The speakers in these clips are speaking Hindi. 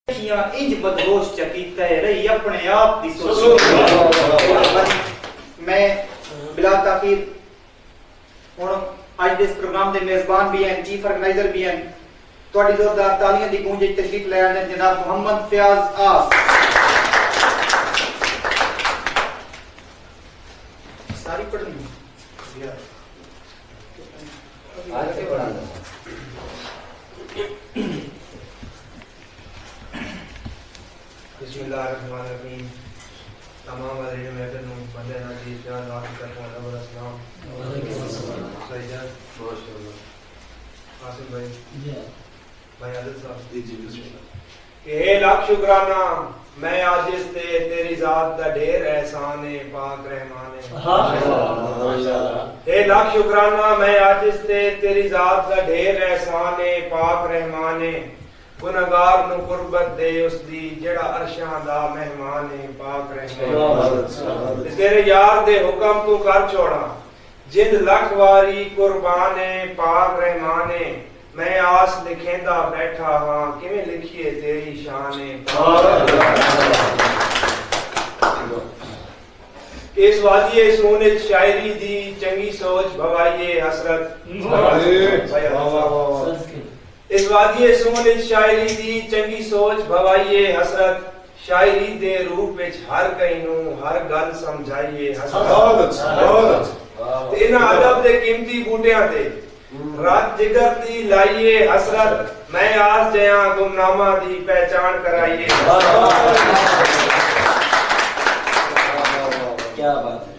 इंज बदहोश चकीता है रही अपने आप दी सोच। मैं बिला ताकीर हुण आज दे इस प्रोग्राम दे मेजबान भी हैं, चीफ ऑर्गेनाइजर भी हैं, तोड़ी जोरदार तालियां दी गूंज विच तशरीफ ले आने जनाब मोहम्मद फयाज आस। सारी पढ़नी आज के पढ़ा बिस्मिल्लाहिर्रहमानिर्रहीम। तमाम अज़ीज़ महफिल में बंदे नज़ीर जान वाक़िफ़ करने वाला और अस्सलाम सैयद आसिम भाई भाई आदिल साहब जी बिस्मिल्लाह। कि हे लाख शुक्राना मैं आजिज़ ते तेरी ज़ात दा ढेर एहसान है पाक रहमान है। हे लाख शुक्राना मैं आजिज़ ते तेरी ज़ात दा ढेर एहसान है पाक रहमान है। गुनहगार नु कुर्बत दे उस दी जेड़ा अरशां दा मेहमान है पाक रहमान। तेरे यार दे हुक्म तू कर छोड़ा जिंद लख वारी कुर्बान है पाक रहमान है। मैं आस लिखेंदा बैठा हां किवें लिखिए तेरी शान है पाक रहमान। इस वादिए सोने शायरी दी चंगी सोच भवाइए हसरत। इस वादिए सोने शायरी दी चंगी सोच भवाइए हसरत। शायरी दे रूप विच हर कई नू हर गल समझाइए हसरत। इन अदब दे कीमती बूटियां दे रात जिगर दी लाइए हसरत। मैं आस जया गुमनामा दी पहचान कराइए। क्या बात है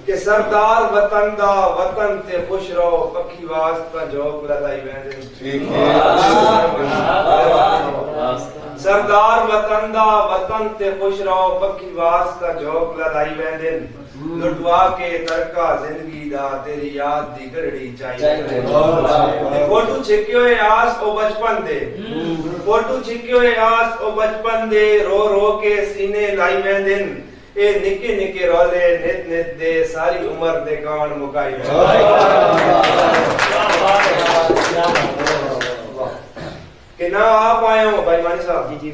कि सरदार वतन दा वतन ते खुश रहो पक्की वास्ता जोक लगाई वेंदे। ठीक है सरदार वतन दा वतन ते खुश रहो पक्की वास्ता जोक लगाई वेंदे। लुटवा के तरका जिंदगी दा तेरी याद दी गड़ड़ी चाहिए। फोटो छिक्यो है आस ओ बचपन दे फोटो छिक्यो है आस ओ बचपन दे रो रो के सीने लाई वेंदे। ए निके निके रोले नित नित दे सारी उम्र दे कान मुकाई कि ना आप आयो भाई मानी साहब जी जी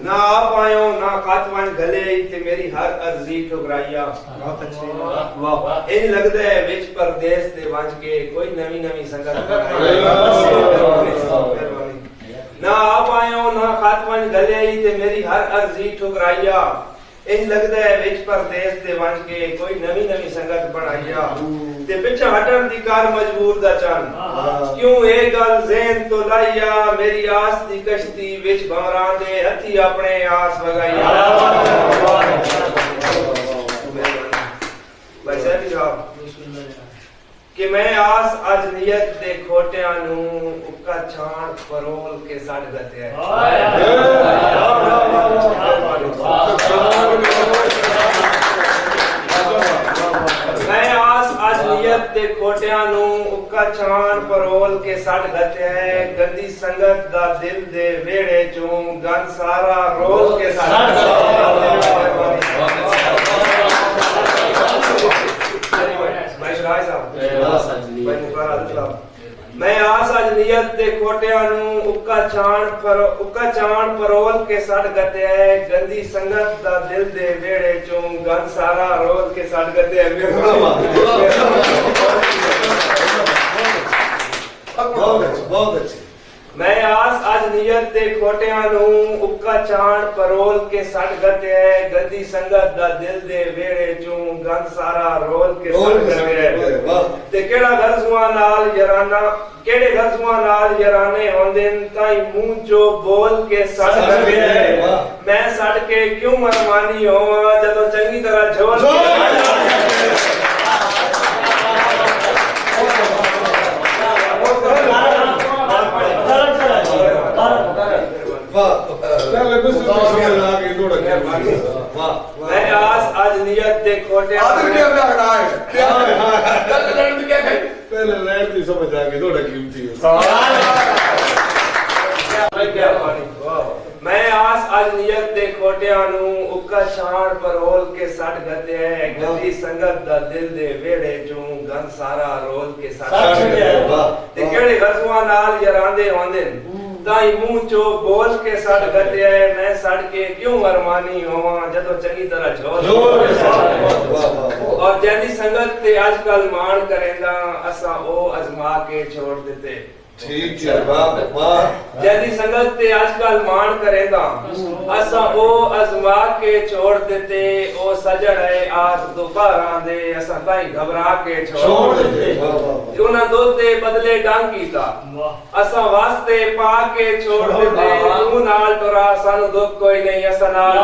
ना आप आयो ना खातवान गले ते मेरी हर अर्जी ठुकराइया। बहुत अच्छे वाह इन लगदा है विच परदेस ते वंज के कोई नवी नवी संगत ना आप आयो ना खातवान गले ते मेरी हर अर्जी ठुकराइया। इन लगदा है विच परदेस ते वंज के कोई नवी नवी संगत बनाइया। ते पिछा हटन दी कार मजबूर दा चन क्यों ए गल ज़हन तो लाइया। मेरी आस दी कश्ती विच भंवरां दे हथी अपने आस वगाइया। भाई साहब कि मैं आस अज नियत दे खोटियां नू उक्का छाण फरोल के सड़ गते है। मैं आस अज नियत दे खोटियां नू उक्का छाण फरोल के सड़ गते है। गंदी संगत दा दिल दे वेड़े चूं गन सारा रोल के सड़ गते मैं आस अज नियत दे खोटियां नू उक्का छाण फरोल के सड़ गते है। गंदी संगत दा दिल दे वेड़े चूं गन सारा रोल के सड़ गते है। बहुत अच्छे मैं आस अज नियत दे खोटियां नू उक्का छाण फरोल के सड़ गते है। गंदी संगत दा दिल दे वेड़े चूं गन सारा रोल के सड़ गते है। ते केड़ा गरजुआं नाल याराना केड़े गरजुआं नाल याराने होंदे ताई मुंह चो बोल के सड़ गते है। मैं सड़ के क्यों अरमानी होवां जदों चंगी तरह झोल मैं आस आज नियत दे खोटे आदर क्या हटा है क्या लड़न क्या है पहले लड़न की समझ आ गई थोड़ा कीमती है क्या पानी मैं आस आज नियत दे खोटियां नू उक्का छाण फरोल के सड़ गते है। गंदी संगत दा दिल दे वेड़े चूं गन सारा रोल के सड़ गते है। ते केड़े गरजुआं नाल यारांदे होंदे ताई मुंह चो बोल के सड़ गते मैं सड़ के क्यों अरमानी होवा जदों चंगी तरह झोल और जैदी संगत ते आजकल मान करेंदा असा ओ अजमा के छोड़ देते ठीक है वाह वाह जैदी संगत ते आजकल मान करेंदा असा ओ अजमा के छोड़ देते ओ सजड़ है आज दोबारा दे असा ताई घबरा के छोड़ देते उन्हां दोते बदले डांगी ता असा वास्ते पा के छोड़ देते तू नाल टुरा सानू दुख कोई नहीं असा नाल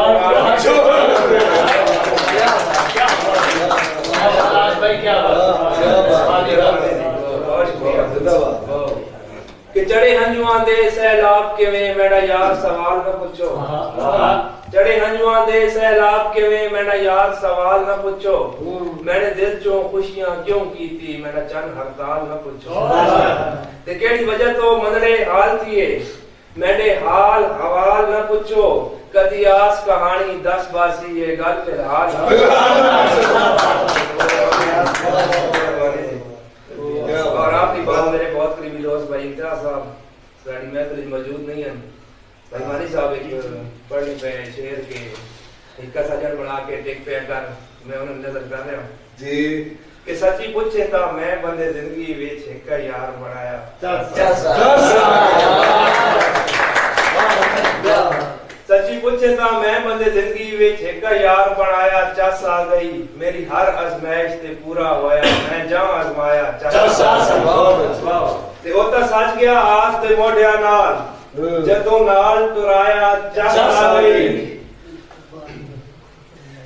भाई क्या कि चढ़े हंजुआं दे सैलाब किवें मेरा यार सवाल न पूछो चढ़े हंजुआं दे सैलाब किवें मेरा यार सवाल न पूछो मैंने दिल चों खुशियां क्यों की थी मेरा चन हड़ताल न पूछो ते केड़ी वजह तो मनड़े हाल थिए मेरे हाल हवाल न पूछो कदी आस कहानी 10 बासी ये गल फिलहाल और आपकी बात मेरे बहुत करीबी दोस्त भाई इकरा साहब साड़ी महफिल मौजूद नहीं है भाई मानी साहब एक पढ़ने पे शेर के इक्का सजन बना के टिक पे कर मैं उन्हें नजर कर रहा हूं जी कि सच्ची पूछे ता मैं बंदे जिंदगी विच एक यार बनाया सच्ची पूछे ता मैं बंदे जिंदगी विच एक यार बनाया चस आ गई मेरी हर अजमाइश ते पूरा होया मैं जा अजमाया चस ते ओता सच गया आस ते मोढिया नाल जदों नाल टुराया चस आ गई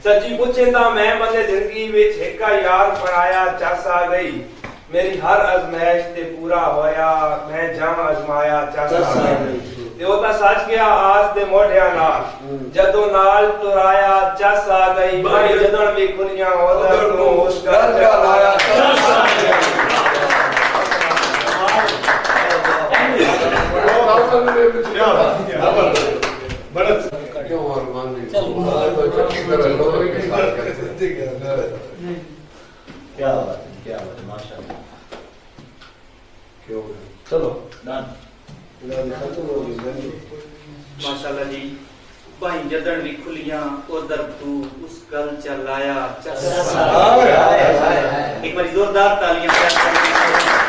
सच्ची पूछे ता मैं बंदे जिंदगी विच एक यार बनाया चस आ गई मेरी हर अजमाइश ते पूरा होया मैं जा अजमाया चस आ गई ते ओता सच गया आस दे मोढिया नाल जदों नाल टुराया चस आ गई भाई जदन भी खुलियां ओदर तू उस घर चलाया चस आ गई बड़ा क्यों और मान ली क्या बात है माशाल्लाह क्यों चलो डन माशाल्लाह जी भाई जदन भी खुलियां उधर तू उस गल चलाया एक बार जोरदार तालियां